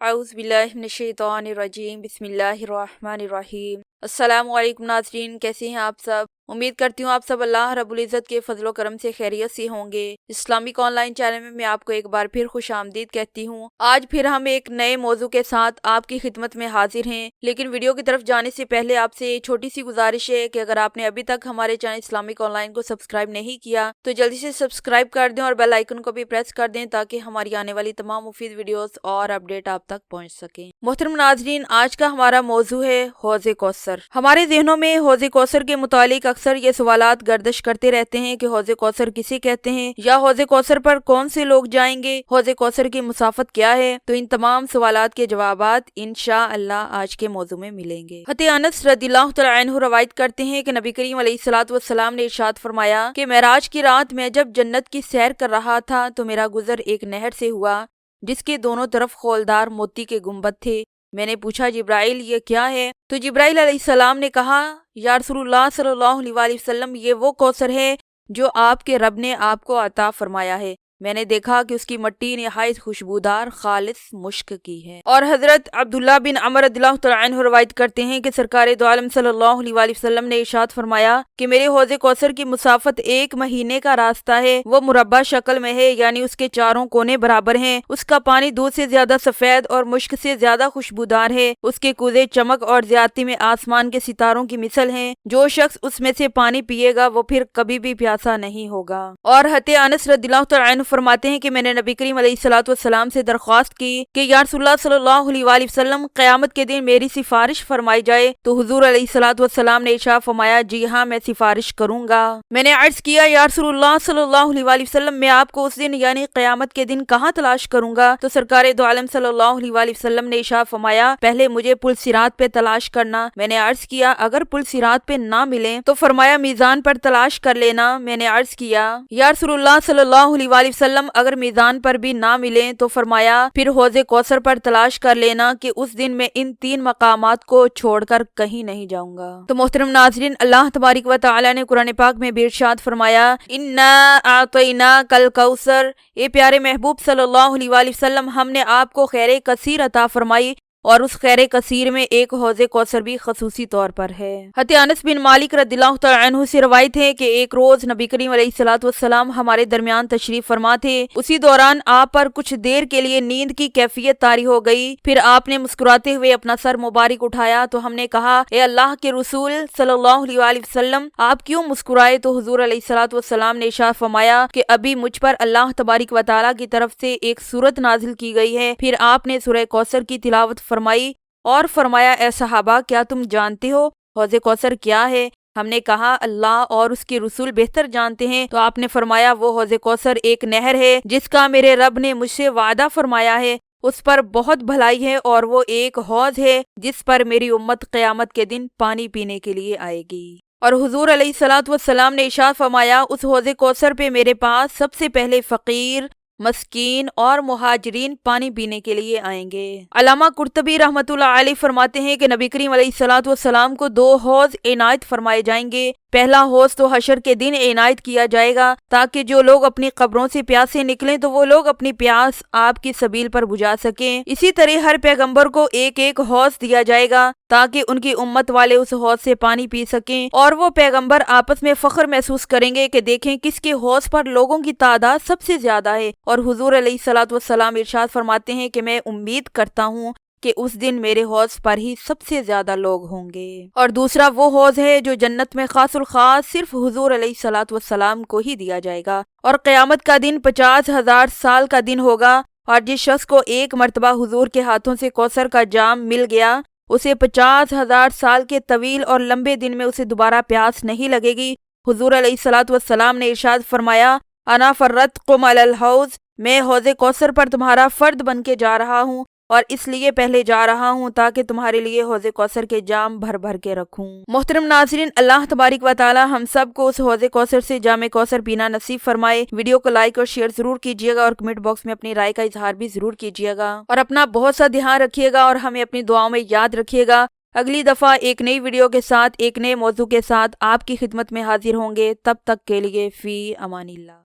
अऊज़ु बिल्लाहि मिनश्शैतानिर्रजीम बिस्मिल्लाहिर्रहमानिर्रहीम। अस्सलामु अलैकुम नाज़रीन, कैसे हैं आप सब। उम्मीद करती हूँ आप सब अल्लाह रब्बुल इज़्ज़त के फजलो करम से खैरियत से होंगे। इस्लामिक ऑनलाइन चैनल में मैं आपको एक बार फिर खुश आमदीद कहती हूँ। आज फिर हम एक नए मौजू के साथ आपकी खिदमत में हाजिर हैं, लेकिन वीडियो की तरफ जाने से पहले आपसे छोटी सी गुजारिश है कि अगर आपने अभी तक हमारे चैनल इस्लामिक ऑनलाइन को सब्सक्राइब नहीं किया तो जल्दी से सब्सक्राइब कर दें और बेल आइकन को भी प्रेस कर दें ताकि हमारी आने वाली तमाम मुफीद वीडियोस और अपडेट आप तक पहुँच सके। मोहतरम नाज़रीन, आज का हमारा मौजू है हौज़े कौसर। हमारे ज़हनों में हौज़े कौसर के मुतालिक अक्सर ये सवालात गर्दिश करते रहते हैं कि हौज़े कौसर किसे कहते हैं या हौज़े कौसर पर कौन से लोग जाएंगे, हौज़े कौसर की मुसाफत क्या है। तो इन तमाम सवालात के जवाबात इंशाअल्लाह आज के मौजू में मिलेंगे। हज़रत अनस रज़ियल्लाहु तआला अन्हु रवायत करते हैं कि नबी करीम अलैहिस्सलातु वस्सलाम ने इरशाद फरमाया कि मेराज की रात में जब जन्नत की सैर कर रहा था तो मेरा गुजर एक नहर से हुआ जिसके दोनों तरफ खोलदार मोती के गुंबद थे। मैंने पूछा, जिब्राइल ये क्या है? तो जिब्राइल अलैहिस्सलाम ने कहा, या रसूलुल्लाह सल्लल्लाहु अलैहि वसल्लम, ये वो कौसर है जो आपके रब ने आपको अता फरमाया है। मैंने देखा कि उसकी मट्टी निहायत खुशबूदार खालिस मुश्क की है। और हजरत अब्दुल्ला बिन अमर रज़ियल्लाहु तआला अन्हु रवायत करते हैं कि सरकार दो आलम सल्लल्लाहु अलैहि वसल्लम ने इरशाद फरमाया कि मेरे हौज़े कौसर की मुसाफत 1 महीने का रास्ता है। वो मुरब्बा शक्ल में है, यानी उसके चारों कोने बराबर हैं। उसका पानी दूध से ज्यादा सफेद और मुश्क से ज्यादा खुशबूदार है। उसके कूदे चमक और ज्यादती में आसमान के सितारों की मिसल हैं। जो शख्स उसमें से पानी पिएगा वो फिर कभी भी प्यासा नहीं होगा। और हज़रत अनस रज़ियल्लाहु तआला अन्हु फरमाते हैं कि मैंने नबी करीम अलैहिस्सलातु वस्सलाम से दरख्वास्त की कि या रसूलुल्लाह सल्लल्लाहु अलैहि वसल्लम, क़यामत के दिन मेरी सिफारिश फरमाई जाए। तो हुजूर अलैहिस्सलातु वस्सलाम ने इरशाद फरमाया, जी हाँ, मैं सिफारिश करूंगा। मैंने अर्ज किया, या रसूलुल्लाह सल्लल्लाहु अलैहि वसल्लम, मैं आपको उस दिन यानी क़यामत के दिन कहाँ तलाश करूंगा? तो सरकार दो आलम सल्लल्लाहु अलैहि वसल्लम ने इरशाद फरमाया, पहले मुझे पुल सिरात पे तलाश करना। मैंने अर्ज किया, अगर पुल सिरात पे ना मिले तो फरमाया मीज़ान पर तलाश कर लेना। मैंने अर्ज किया, या रसूलुल्लाह सल्लल्लाहु अलैहि वसल्लम, अगर मीज़ान पर भी ना मिले तो फरमाया फिर हौज़े कौसर पर तलाश कर लेना कि उस दिन मैं इन 3 मकामात को छोड़कर कहीं नहीं जाऊंगा। तो मोहतरम नाज़रीन, अल्लाह तबारक व तआला ने कुरान पाक में भी इरशाद फरमाया, इन्ना आतैना कल कौसर, ए प्यारे महबूब सल्लल्लाहु अलैहि वसल्लम, हमने आपको खैर कसीर अता फरमाई और उस खैर कसीर में एक हौज़े कौसर भी खसूसी तौर पर है। हज़रत अनस बिन मालिक रज़ियल्लाहु तआला अन्हु से रवायत है कि एक रोज नबी करीम अलैहिस्सलातु वस्सलाम हमारे दरमियान तशरीफ फरमा थे। उसी दौरान आप पर कुछ देर के लिए नींद की कैफियत तारी हो गई। फिर आपने मुस्कुराते हुए अपना सर मुबारक उठाया तो हमने कहा, ए अल्लाह के रसूल सल्लल्लाहु अलैहि वसल्लम, आप क्यों मुस्कुराए? तो हुजूर अलैहिस्सलातु वस्सलाम ने इरशाद फरमाया कि अभी मुझ पर अल्लाह तबारक व तआला की तरफ से एक सूरत नाजिल की गई है। फिर आपने सूरह कौसर की तिलावत फरमाई और फरमाया, ए सहाबा, क्या तुम जानते हो हौज़े कौसर क्या है? हमने कहा, अल्लाह और उसके रसूल बेहतर जानते हैं। तो आपने फरमाया, वो हौज़े कौसर एक नहर है जिसका मेरे रब ने मुझसे वादा फरमाया है। उस पर बहुत भलाई है और वो एक हौज है जिस पर मेरी उम्मत क़यामत के दिन पानी पीने के लिए आएगी। और हुजूर अलैहिस्सलातु वस्सलाम ने इरशाद फरमाया, उस हौज़े कौसर पे मेरे पास सबसे पहले फ़कीर, मस्कीन और मुहाजिरीन पानी पीने के लिए आएंगे। अल्लामा कुर्तबी रहमतुल्लाह अलैह फरमाते हैं कि नबी करीम अलैहिस्सलातु वस्सलाम को 2 हौज इनायत फरमाए जाएंगे। पहला हौज तो हशर के दिन इनायत किया जाएगा ताकि जो लोग अपनी कब्रों से प्यासे निकलें तो वो लोग अपनी प्यास आपकी सबील पर बुझा सकें। इसी तरह हर पैगंबर को एक एक हौज दिया जाएगा ताकि उनकी उम्मत वाले उस हौज से पानी पी सकें और वो पैगंबर आपस में फख्र महसूस करेंगे कि देखें किसके हौज पर लोगों की तादाद सबसे ज्यादा है। और हुजूर अलैहिस्सलातु वस्सलाम इरशाद फरमाते हैं कि मैं उम्मीद करता हूँ कि उस दिन मेरे हौज पर ही सबसे ज्यादा लोग होंगे। और दूसरा वो हौज है जो जन्नत में खासुल खास सिर्फ हुजूर अलैहिस्सलातु वस्सलाम को ही दिया जाएगा। और क़यामत का दिन 50,000 साल का दिन होगा और जिस शख्स को एक मर्तबा हुजूर के हाथों से कौसर का जाम मिल गया उसे 50,000 साल के तवील और लंबे दिन में उसे दोबारा प्यास नहीं लगेगी। हुजूर अलैहिस्सलातु वस्सलाम ने इरशाद फरमाया, अना फर्रतकुम अलल हौज, मैं हौज़े कौसर पर तुम्हारा फर्द बन के जा रहा हूँ और इसलिए पहले जा रहा हूँ ताकि तुम्हारे लिए हौज़े कौसर के जाम भर भर के रखूँ। मोहतरम नाज़रीन, अल्लाह तबारक व तआला हम सब को उस हौज़े कौसर से जामे कौसर पीना नसीब फरमाए। वीडियो को लाइक और शेयर जरूर कीजिएगा और कमेंट बॉक्स में अपनी राय का इजहार भी जरूर कीजिएगा और अपना बहुत सा ध्यान रखिएगा और हमें अपनी दुआओं में याद रखिएगा। अगली दफा एक नई वीडियो के साथ एक नए मौजू के साथ आपकी खिदमत में हाजिर होंगे। तब तक के लिए फी अमानिल्लाह।